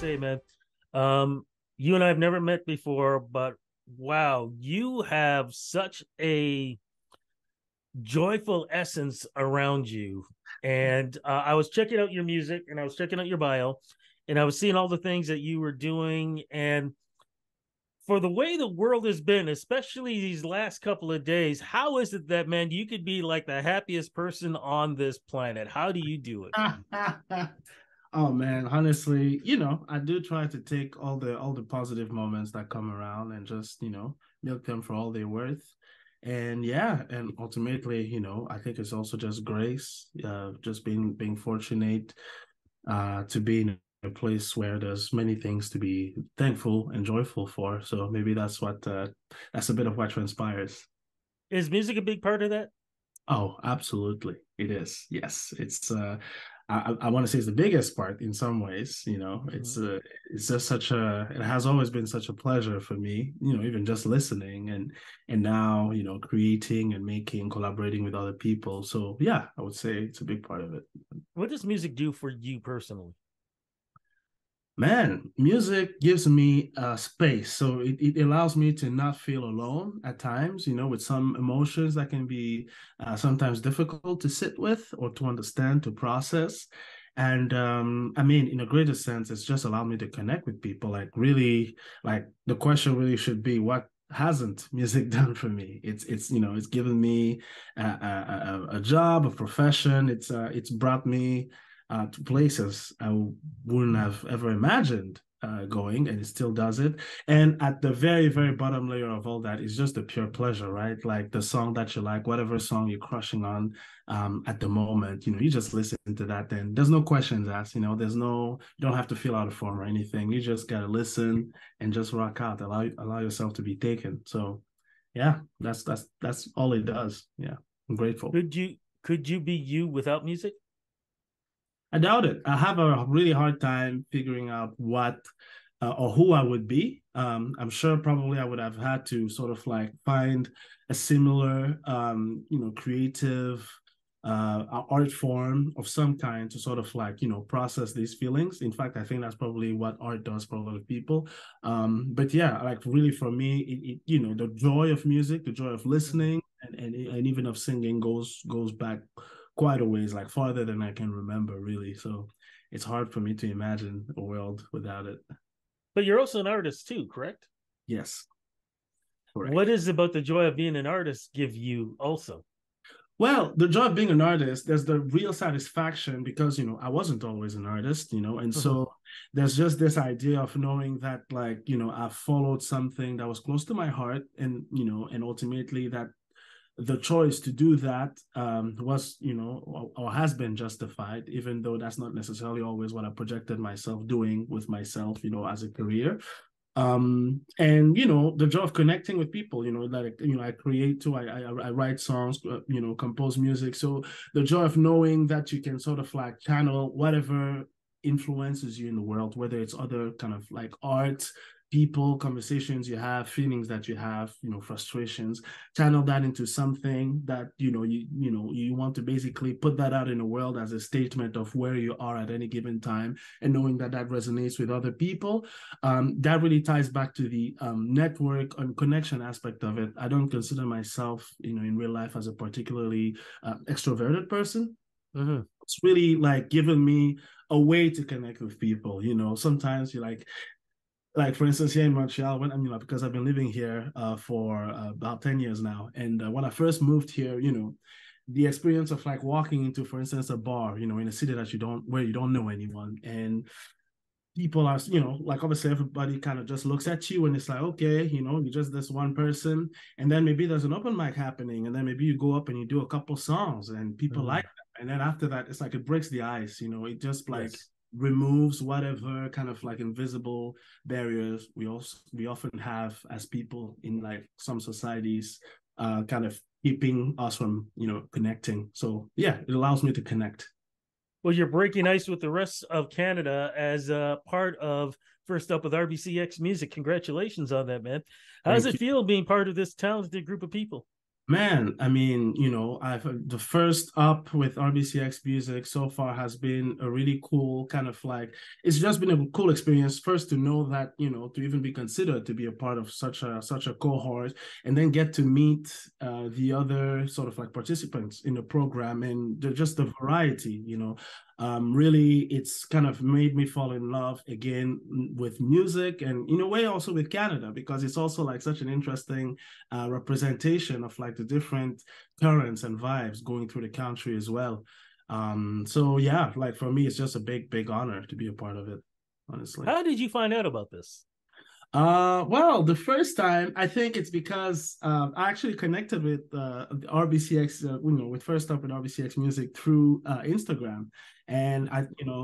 say, man, you and I have never met before, but wow, you have such a joyful essence around you. And I was checking out your music and I was checking out your bio and I was seeing all the things that you were doing. And for the way the world has been, especially these last couple of days, how is it that, man, you could be like the happiest person on this planet? How do you do it? Oh man, honestly, I do try to take all the positive moments that come around and just, milk them for all they're worth. And yeah, and ultimately, I think it's also just grace, just being fortunate to be in a place where there's many things to be thankful and joyful for. So maybe that's a bit of what transpires. Is music a big part of that? Oh, absolutely. It is. Yes. I want to say it's the biggest part in some ways, Mhm. it's just it has always been such a pleasure for me, even just listening and now, creating and making, collaborating with other people. So yeah, I would say it's a big part of it. What does music do for you personally? Man, music gives me space. So it allows me to not feel alone at times, with some emotions that can be sometimes difficult to sit with or to understand, to process. And I mean, in a greater sense, it's just allowed me to connect with people. Like, really, like the question really should be, what hasn't music done for me? It's given me a job, a profession. It's brought me to places I wouldn't have ever imagined going, and it still does it. And at the very, very bottom layer of all that is just the pure pleasure, right? Like the song that you like, whatever song you're crushing on at the moment, you just listen to that. Then there's no questions asked, you don't have to fill out a form or anything. You just gotta listen and just rock out, allow yourself to be taken. So yeah, that's all it does. Yeah, I'm grateful. Could you be you without music? I doubt it. I have a really hard time figuring out what or who I would be. I'm sure probably I would have had to sort of like find a similar, creative art form of some kind to sort of like, process these feelings. In fact, I think that's probably what art does for a lot of people. But yeah, like really for me, the joy of music, the joy of Mhm. listening and even of singing goes back quite a ways, like farther than I can remember, really. So it's hard for me to imagine a world without it. But you're also an artist too, correct? Yes, What correct. is about the joy of being an artist give you also? Well, the joy of being an artist, there's the real satisfaction because, I wasn't always an artist, and Mhm. so there's just this idea of knowing that, like, I followed something that was close to my heart and ultimately that the choice to do that was, or has been justified, even though that's not necessarily always what I projected myself doing with myself, as a career. And the joy of connecting with people, like I create too, I write songs, compose music. So the joy of knowing that you can sort of like channel whatever influences you in the world, whether it's other kind of like art, people, conversations you have, feelings that you have, frustrations, channel that into something that you want to basically put that out in the world as a statement of where you are at any given time, and knowing that that resonates with other people. That really ties back to the network and connection aspect of it. I don't consider myself, in real life as a particularly extroverted person. Mhm. It's really like given me a way to connect with people. Sometimes you like for instance here in Montreal, when I mean, like, because I've been living here for about 10 years now, and when I first moved here, the experience of like walking into, for instance, a bar, in a city that you don't know anyone, and people are, like obviously everybody kind of just looks at you and it's like, okay, you're just this one person. And then maybe there's an open mic happening. And then maybe you go up and you do a couple songs and people like Mhm. that. And then after that, it's like it breaks the ice, it just like Yes. removes whatever kind of like invisible barriers we often have as people in like some societies, kind of keeping us from, connecting. So yeah, it allows me to connect. Well, you're breaking ice with the rest of Canada as a part of First Up with RBCX Music. Congratulations on that, man. How does Thank it you. feel being part of this talented group of people? Man, I mean, I've the first up with RBCX Music so far has been a really cool kind of like it's just been a cool experience. First to know that, to even be considered to be a part of such a cohort, and then get to meet the other sort of like participants in the program and just the variety, really it's kind of made me fall in love again with music and in a way also with Canada because it's also like such an interesting representation of like the different currents and vibes going through the country as well. So yeah, like for me, it's just a big honor to be a part of it, honestly. How did you find out about this? Well, the first time I think it's because I actually connected with RBCX, with first up with RBCX Music through Instagram, and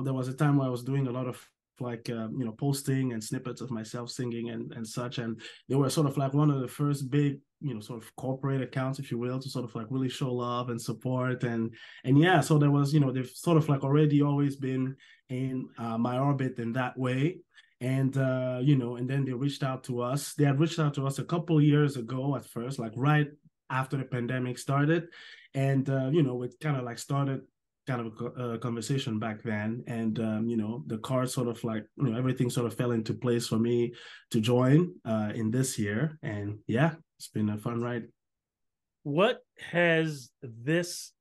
there was a time where I was doing a lot of like posting and snippets of myself singing and such, and they were sort of like one of the first big sort of corporate accounts, if you will, to sort of like really show love and support and yeah, so there was they've sort of like already always been in my orbit in that way and and then they reached out to us. They had reached out to us a couple years ago at first, like right after the pandemic started, and it kind of like started kind of a conversation back then, and the card sort of like everything sort of fell into place for me to join in this year, and yeah, it's been a fun ride. What has this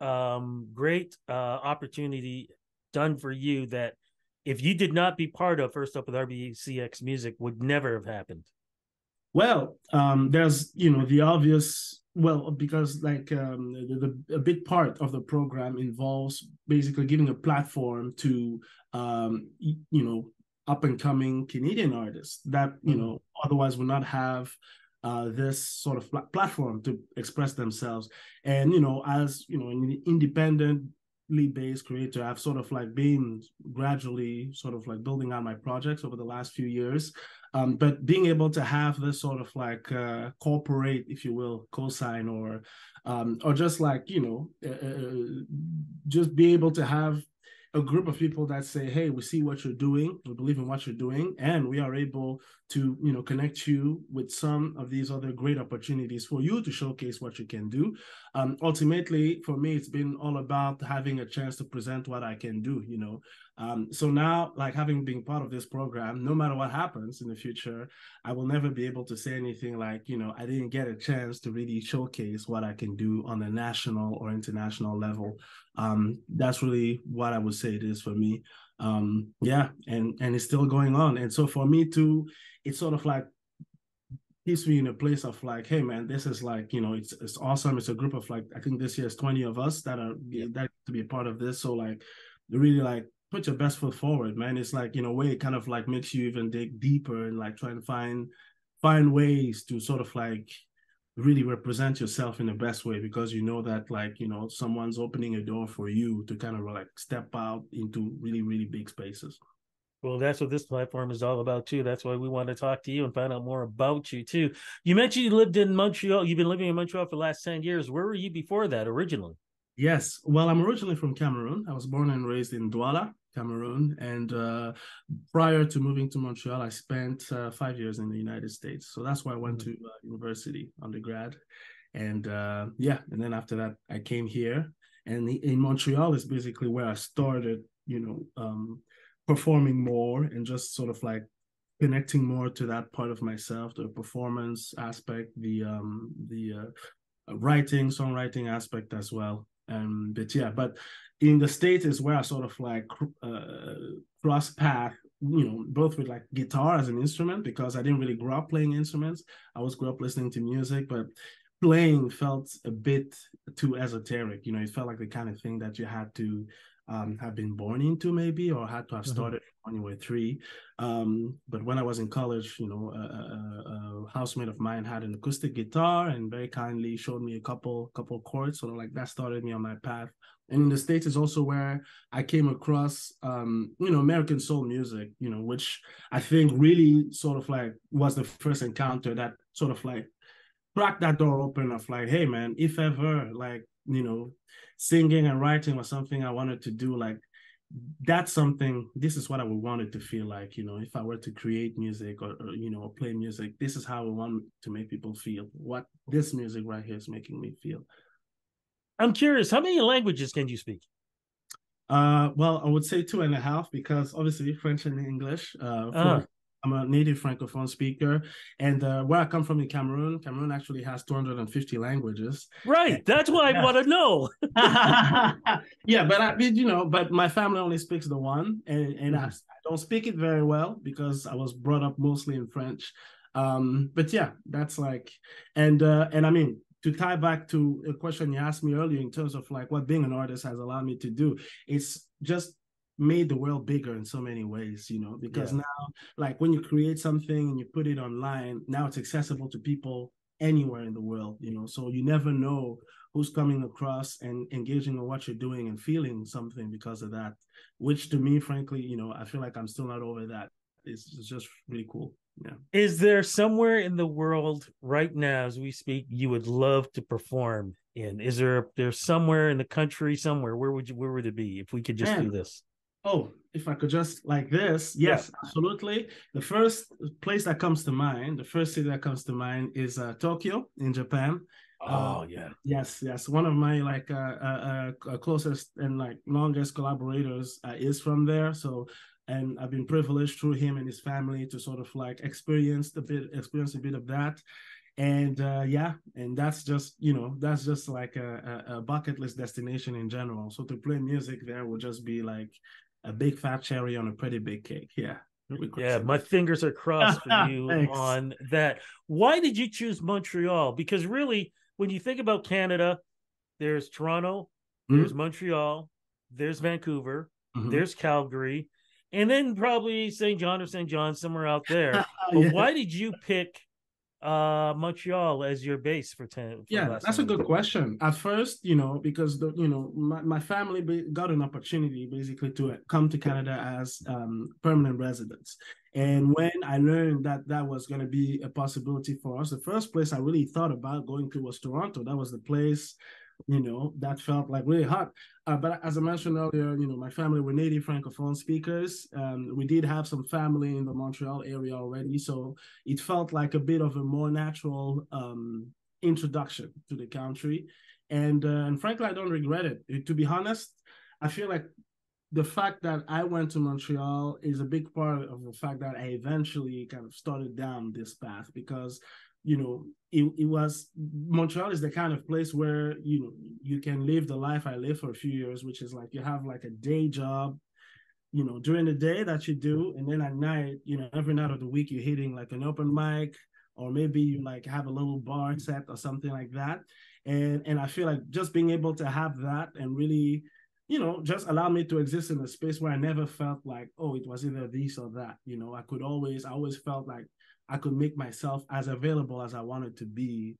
great opportunity done for you that if you did not be part of First Up with RBCX Music would never have happened? Well, there's the obvious. Well, because like a big part of the program involves basically giving a platform to up and coming Canadian artists that otherwise would not have this sort of platform to express themselves. And as an independently based creator, I've sort of like been gradually sort of like building out my projects over the last few years. But being able to have this sort of like corporate, if you will, cosign or just like just be able to have a group of people that say, hey, we see what you're doing, we believe in what you're doing, and we are able to connect you with some of these other great opportunities for you to showcase what you can do. Ultimately for me, it's been all about having a chance to present what I can do. So now, like, having been part of this program, no matter what happens in the future, I will never be able to say anything like, I didn't get a chance to really showcase what I can do on a national or international level. That's really what I would say it is for me. Yeah, and it's still going on. And so for me too, it's sort of like keeps me in a place of like, hey man, this is like, it's awesome. It's a group of like, I think this year is 20 of us that are that to be a part of this. So like really like put your best foot forward, man. It's like, in a way, it kind of like makes you even dig deeper and like try and find ways to sort of like really represent yourself in the best way because that like someone's opening a door for you to kind of like step out into really big spaces. Well, that's what this platform is all about too. That's why we want to talk to you and find out more about you too. You mentioned you lived in Montreal. You've been living in Montreal for the last 10 years. Where were you before that originally? Yes, well, I'm originally from Cameroon. I was born and raised in Douala, Cameroon, and prior to moving to Montreal, I spent 5 years in the United States. So that's why I went to university, undergrad, and yeah, and then after that, I came here, and in Montreal is basically where I started, performing more and just sort of like connecting more to that part of myself, the performance aspect, the writing, songwriting aspect as well. But yeah, but in the States is where I sort of like cross path, both with like guitar as an instrument because I didn't really grow up playing instruments. I was grew up listening to music, but playing felt a bit too esoteric. It felt like the kind of thing that you had to have been born into maybe or had to have started when you were 3. But when I was in college, a housemate of mine had an acoustic guitar and very kindly showed me a couple chords. So like that started me on my path. And in the States is also where I came across, American soul music, which I think really sort of like was the first encounter that sort of like cracked that door open of like, hey man, if ever like, singing and writing was something I wanted to do, like that's something, this is what I would want it to feel like, if I were to create music or play music, this is how I want to make people feel, what this music right here is making me feel. I'm curious, how many languages can you speak? Well, I would say two and a half because obviously French and English, Uh, fluent. I'm a native Francophone speaker, and where I come from in Cameroon, Cameroon actually has 250 languages. And right. That's what I yeah, want to know. yeah, but I mean, but my family only speaks the one, and I don't speak it very well because I was brought up mostly in French. But yeah, that's like, and I mean, to tie back to a question you asked me earlier in terms of like what being an artist has allowed me to do, it's just made the world bigger in so many ways, because Yeah. now, like when you create something and you put it online, now it's accessible to people anywhere in the world, so you never know who's coming across and engaging in what you're doing and feeling something because of that, which to me, frankly, I feel like I'm still not over that. It's just really cool. Yeah. Is there somewhere in the world right now, as we speak, you would love to perform in? Is there's somewhere in the country, somewhere? Where would it be if we could just do Man, this? oh, if I could just like this, Yeah. yes, absolutely. The first place that comes to mind, the first city that comes to mind is Tokyo in Japan. Uh, Oh yeah. yes, yes. One of my like closest and like longest collaborators is from there. So, and I've been privileged through him and his family to sort of like experience a bit of that. And yeah, and that's just like a bucket list destination in general. So to play music there would just be like a big fat cherry on a pretty big cake. Yeah, it'll be Yeah, crazy. my fingers are crossed for you Thanks. on that. Why did you choose Montreal? Because really, when you think about Canada, there's Toronto, there's Mm-hmm. Montreal, there's Vancouver, Mm-hmm. there's Calgary, and then probably St. John or St. John somewhere out there. But Yeah. why did you pick Montreal as your base for the Yeah, last that's 10 a years? good question. At first, because my family got an opportunity basically to come to Canada as permanent residents. And when I learned that that was going to be a possibility for us, the first place I really thought about going to was Toronto. That was the place, that felt like really hot. But as I mentioned earlier, my family were native Francophone speakers. We did have some family in the Montreal area already, so it felt like a bit of a more natural introduction to the country. And frankly, I don't regret it. To be honest, I feel like the fact that I went to Montreal is a big part of the fact that I eventually kind of started down this path because it was Montreal is the kind of place where you can live the life I lived for a few years, which is like you have like a day job, during the day that you do, and then at night, every night of the week you're hitting like an open mic, or maybe you like have a little bar set or something like that. And I feel like just being able to have that and really, just allow me to exist in a space where I never felt like, oh, it was either this or that. I always felt like I could make myself as available as I wanted to be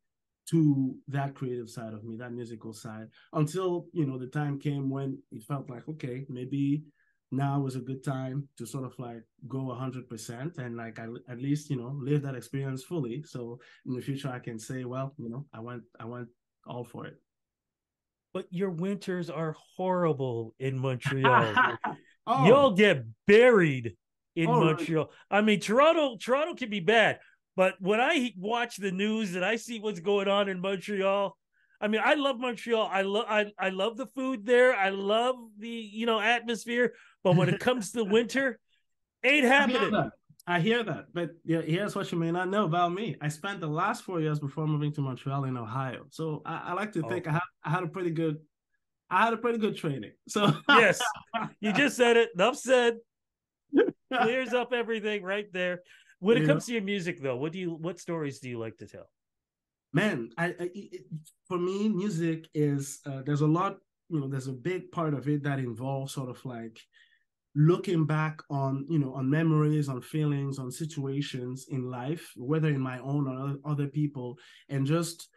to that creative side of me, that musical side, until the time came when it felt like, okay, maybe now was a good time to sort of like go 100% and like at least live that experience fully, so in the future I can say, well, I went all for it. But your winters are horrible in Montreal. Oh, Y'all get buried in oh really? Montreal. I mean, Toronto can be bad, but when I watch the news and I see what's going on in Montreal, I mean, I love Montreal. I love the food there. I love the atmosphere. But when it comes to winter, ain't I hear happening. that. I hear that. But yeah, here's what you may not know about me. I spent the last 4 years before moving to Montreal in Ohio. So I like to think Oh I had a pretty good training. So yes, you just said it. Enough said. Clears up everything right there. When it you comes know, to your music, though, what stories do you like to tell? man, for me, music is there's a lot, there's a big part of it that involves sort of like looking back on on memories, on feelings, on situations in life, whether in my own or other people, and just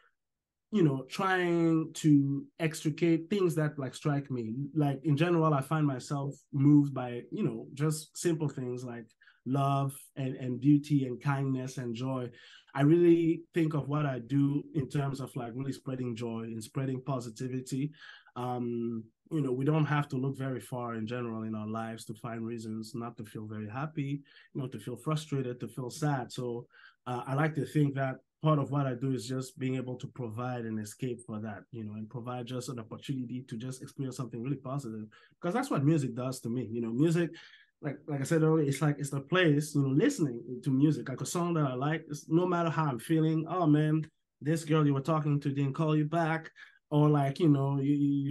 trying to extricate things that like strike me. Like in general, I find myself moved by, just simple things like love and beauty and kindness and joy. I really think of what I do in terms of like really spreading joy and spreading positivity. we don't have to look very far in general in our lives to find reasons not to feel very happy, to feel frustrated, to feel sad. So I like to think that part of what I do is just being able to provide an escape for that, and provide just an opportunity to just experience something really positive, because that's what music does to me. Music, like I said earlier, it's the place, listening to music, like a song that I like, no matter how I'm feeling. Oh man, this girl you were talking to didn't call you back, or like, you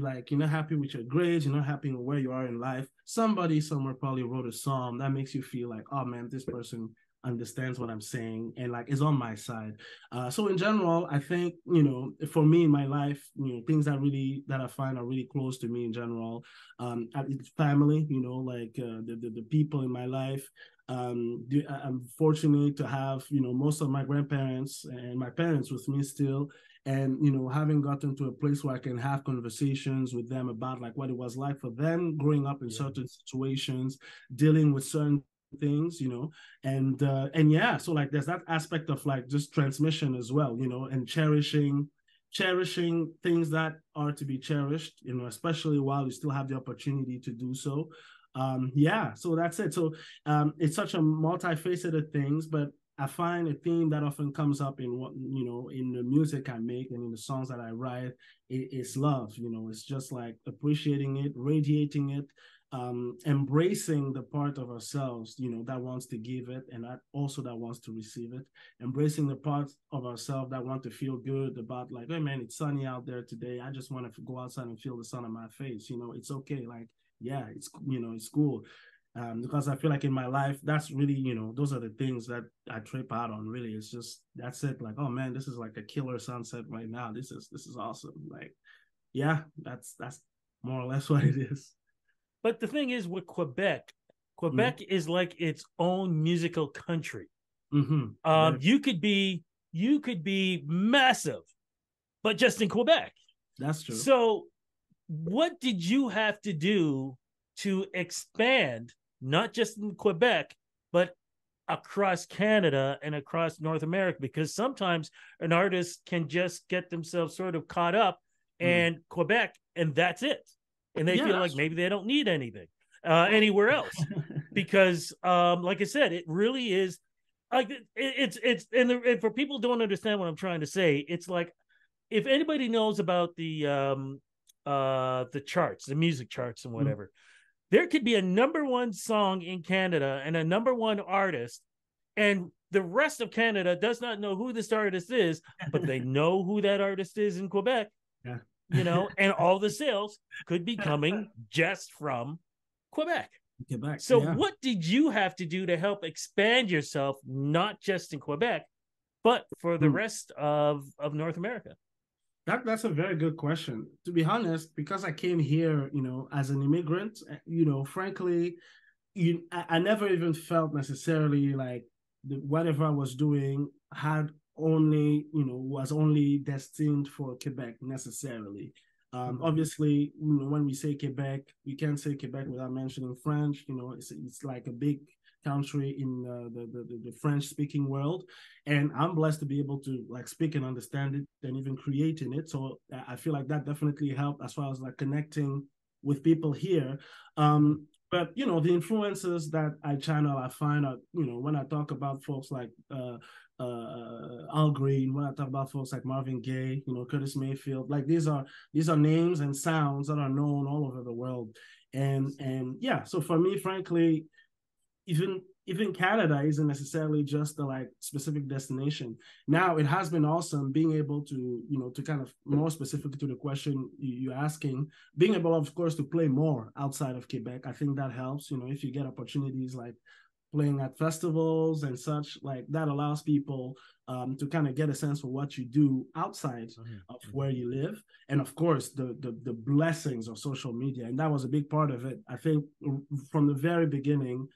like, you're not happy with your grades, you're not happy with where you are in life. Somebody somewhere probably wrote a song that makes you feel like, oh man, this person understands what I'm saying and like is on my side. So in general, I think, for me in my life, things that I find are really close to me in general, family, like the people in my life. I'm fortunate to have, most of my grandparents and my parents with me still, and having gotten to a place where I can have conversations with them about like what it was like for them growing up in certain situations, dealing with certain things, and yeah, so like there's that aspect of like just transmission as well, and cherishing things that are to be cherished, especially while you still have the opportunity to do so. Yeah, so that's it. So it's such a multifaceted things, but I find a theme that often comes up in what, in the music I make and in the songs that I write, it's love. It's just like appreciating it, radiating it, embracing the part of ourselves, that wants to give it, and that also that wants to receive it. Embracing the part of ourselves that want to feel good about like, hey man, it's sunny out there today. I just want to go outside and feel the sun on my face. It's okay. Like, yeah, it's cool. Because I feel like in my life, that's really, those are the things that I trip out on. Really, it's just that's it. Like, oh man, this is like a killer sunset right now. This is awesome. Like, yeah, that's more or less what it is. But the thing is with Quebec, Mm-hmm. Quebec is like its own musical country. Mm-hmm. You could be massive, but just in Quebec. That's true. So what did you have to do to expand, not just in Quebec, but across Canada and across North America? Because sometimes an artist can just get themselves sort of caught up Mm. in Quebec and that's it. And they Yeah, feel like that's maybe they don't need anything well. anywhere else. Because, like I said, it really is like and for people who don't understand what I'm trying to say, it's like if anybody knows about the charts, the music charts and Mm. whatever, there could be a number one song in Canada and a number one artist, and the rest of Canada does not know who this artist is, but they know who that artist is in Quebec, Yeah. and all the sales could be coming just from Quebec. Quebec, So, yeah. what did you have to do to help expand yourself, not just in Quebec, but for the Mm. rest of North America? That's a very good question. To be honest, because I came here, as an immigrant, frankly, I never even felt necessarily like whatever I was doing had only, was only destined for Quebec necessarily. Mm-hmm. Obviously, when we say Quebec, you can't say Quebec without mentioning French. It's like a big country in the French speaking world, and I'm blessed to be able to like speak and understand it and even create in it. So I feel like that definitely helped as far as like connecting with people here. Mm-hmm. But the influences that I channel, I find out, when I talk about folks like Al Green, when I talk about folks like Marvin Gaye, Curtis Mayfield, like these are names and sounds that are known all over the world, and yeah. So for me, frankly, even Canada isn't necessarily just a like specific destination. Now it has been awesome being able to, to kind of more specific to the question you're asking, being able, of course, to play more outside of Quebec. I think that helps. If you get opportunities like playing at festivals and such, like that allows people to kind of get a sense for what you do outside of Mm-hmm. where you live, and of course the blessings of social media, and that was a big part of it. I think from the very beginning,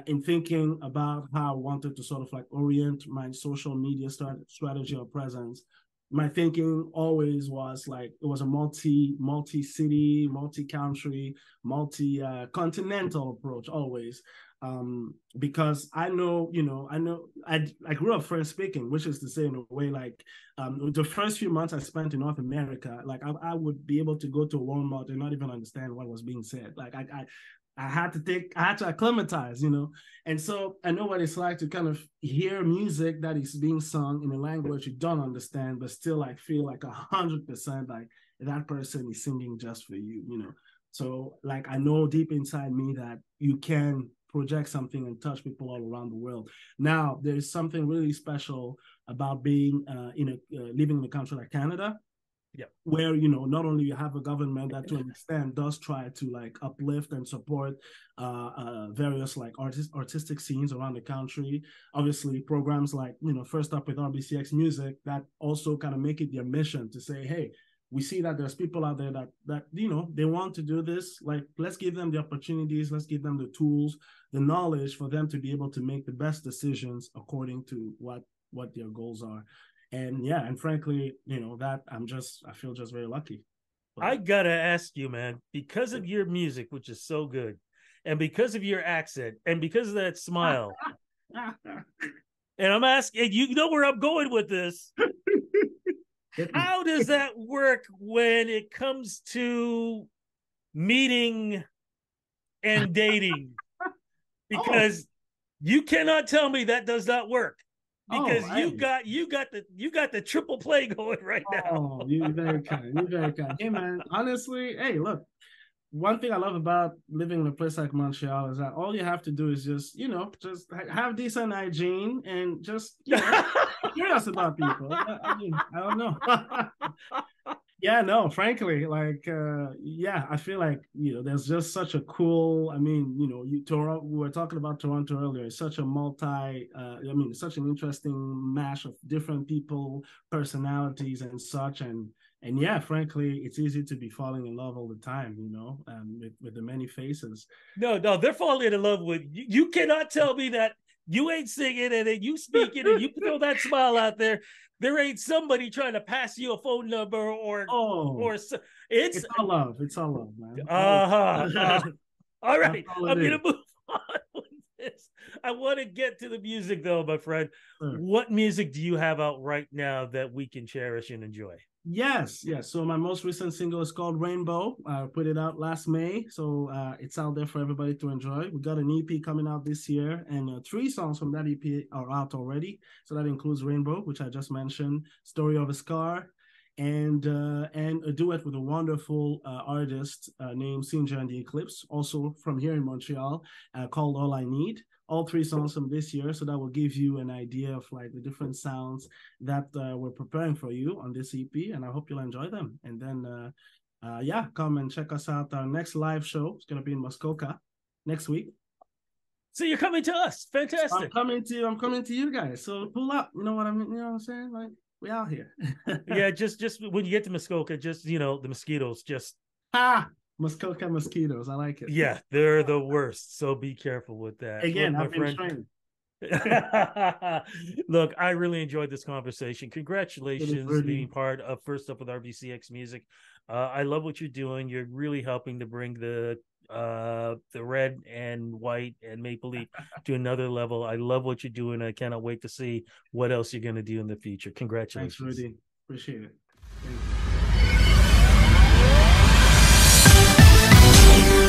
in thinking about how I wanted to sort of like orient my social media strategy or presence, my thinking always was like it was a multi city, multi country, multi continental approach always. Because I know, I grew up French speaking, which is to say, in a way, like the first few months I spent in North America, like I would be able to go to a Walmart and not even understand what was being said. Like I had to acclimatize, and so I know what it's like to kind of hear music that is being sung in a language you don't understand, but still like feel like 100% like that person is singing just for you. So like I know deep inside me that you can project something and touch people all around the world. Now, there is something really special about being living in a country like Canada, where not only you have a government that to an extent does try to like uplift and support various like artistic scenes around the country. Obviously, programs like First Up with RBCXMUSIC that also kind of make it their mission to say, hey, we see that there's people out there that they want to do this. Like, let's give them the opportunities, let's give them the tools, the knowledge for them to be able to make the best decisions according to what their goals are. And yeah, and frankly, that I feel just very lucky. But I gotta ask you, man, because of your music, which is so good, and because of your accent, and because of that smile, and I'm asking, you know where I'm going with this. How does that work when it comes to meeting and dating? Because you cannot tell me that does not work. Because you got the triple play going right now. Oh, you're very kind. You're very kind. Hey man, honestly, hey, look. One thing I love about living in a place like Montreal is that all you have to do is just have decent hygiene and just curious about people. I don't know. Yeah, no, frankly, like, I feel like, there's just such a cool, we were talking about Toronto earlier. It's such a such an interesting mash of different people, personalities and such. And yeah, frankly, it's easy to be falling in love all the time, with the many faces. No, they're falling in love with you. You cannot tell me that you ain't singing and then you speaking and you throw that smile out there. There ain't somebody trying to pass you a phone number or it's all love. It's all love, man. All right, I'm gonna move on with this. I want to get to the music though, my friend. Sure. What music do you have out right now that we can cherish and enjoy? Yes. So my most recent single is called Rainbow. I put it out last May, so it's out there for everybody to enjoy. We got an EP coming out this year, and 3 songs from that EP are out already. So that includes Rainbow, which I just mentioned, Story of a Scar, and a duet with a wonderful artist named Sinja and the Eclipse, also from here in Montreal, called All I Need. All 3 songs from this year, so that will give you an idea of like the different sounds that we're preparing for you on this EP, and I hope you'll enjoy them. And then come and check us out. Our next live show is going to be in Muskoka next week. So you're coming to us. Fantastic. So I'm coming to you guys, so pull up. You know what I mean? You know what I'm saying? Like, we out here. Yeah, just when you get to Muskoka, just the mosquitoes just Muskoka mosquitoes. I like it. Yeah, they're the worst. So be careful with that. Again, I've been trained. Look, I really enjoyed this conversation. Congratulations being part of First Up with RBCXMUSIC. I love what you're doing. You're really helping to bring the red and white and maple leaf to another level. I love what you're doing. I cannot wait to see what else you're going to do in the future. Congratulations. Thanks, Rudy. Appreciate it. Thank you.